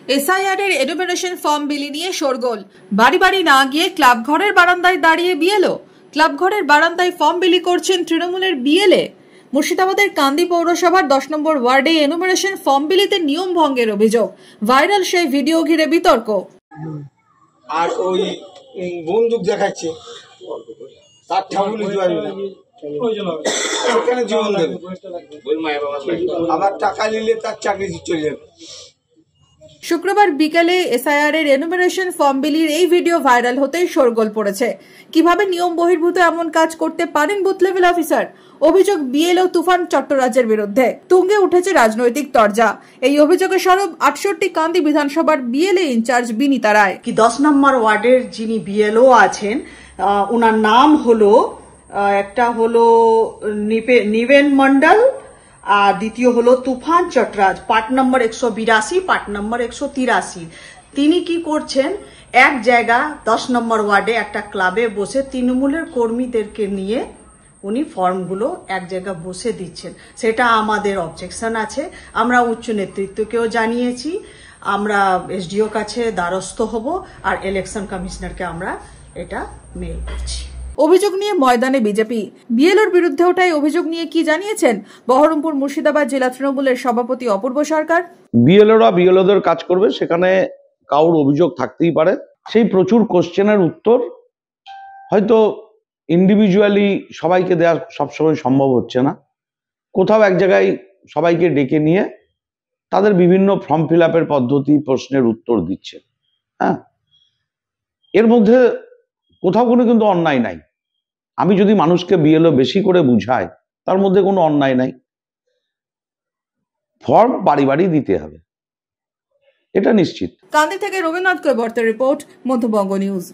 SIR এর enumeration form বিলি নিয়ে শোরগোল। বাড়ি বাড়ি না গিয়ে ক্লাব ঘরের বারান্দায় দাঁড়িয়ে বিএলও। ক্লাব ঘরের বারান্দায় ফর্ম বিলি করছেন তৃণমূলের বিএলএ। মুর্শিদাবাদের কান্দি পৌরসভার 10 নম্বর ওয়ার্ডে এনুমারেশন ফর্ম বিলিতে নিয়ম ভঙ্গের অভিযোগ। ভাইরাল সেই ভিডিও ঘিরে বিতর্ক। আর ওই বন্দুক দেখাচ্ছে, তার ঠাকুলি সেখানে জীবন দেবে, আবার টাকা নিলে তার চাকরি চলে যাবে। শুক্রবার বিকেলে এসআইআর এর এনুমারেশন ফর্ম বিলির এই ভিডিও ভাইরাল হতেই শোরগোল পড়েছে। কিভাবে নিয়ম বহির্ভূত এমন কাজ করতে পারেন বুথ লেভেল অফিসার? অভিযোগ বিএলও তুফান চট্টরাজের বিরুদ্ধে। তুঙ্গে উঠেছে রাজনৈতিক তরজা। এই অভিযোগে সরব 68 কান্দি বিধানসভার বিএলএ ইনচার্জ বিনীতা রায়। 10 নম্বর ওয়ার্ডের যিনি বিএলও আছেন, ওনার নাম হলো, একটা হলো নিবেন মন্ডল, আর দ্বিতীয় হলো Tufan Chattaraj, part number 182, part number 183। তিনি কি করছেন, এক জায়গা 10 নম্বর ওয়ার্ডে একটা ক্লাবে বসে তৃণমূলের কর্মীদেরকে নিয়ে উনি ফর্মগুলো এক জায়গায় বসে দিচ্ছেন। সেটা আমাদের অবজেকশন আছে। আমরা উচ্চ নেতৃত্বকেও জানিয়েছি, আমরা এসডিও কাছে দ্বারস্থ হব, আর ইলেকশন কমিশনারকে আমরা এটা মেল করছি। অভিযোগ নিয়ে ময়দানে বিজেপি। বিএলওর বিরুদ্ধে ওঠাই অভিযোগ নিয়ে কি জানিয়েছেন বহরমপুর মুর্শিদাবাদ জেলা তৃণমূলের সভাপতি অপূর্ব সরকার। বিএলওরা বিএলওদের কাজ করবে, সেখানে কারোর অভিযোগ থাকতেই পারে। সেই প্রচুর কোশ্চেনের উত্তর হয়তো ইন্ডিভিজুয়ালি সবাইকে দেওয়া সবসময় সম্ভব হচ্ছে না। কোথাও এক জায়গায় সবাইকে ডেকে নিয়ে তাদের বিভিন্ন ফর্ম ফিল আপের পদ্ধতি, প্রশ্নের উত্তর দিচ্ছে। হ্যাঁ, এর মধ্যে কোথাও কোনো কিন্তু অন্যায় নাই। আমি যদি মানুষকে বিএলও বেশি করে বুঝাই, তার মধ্যে কোনো অন্যায় নাই। ফর্ম বাড়ি বাড়ি দিতে হবে, এটা নিশ্চিত। কান্দি থেকে রবীন্দ্রনাথ কৈবর্তের রিপোর্ট, মধ্যবঙ্গ নিউজ।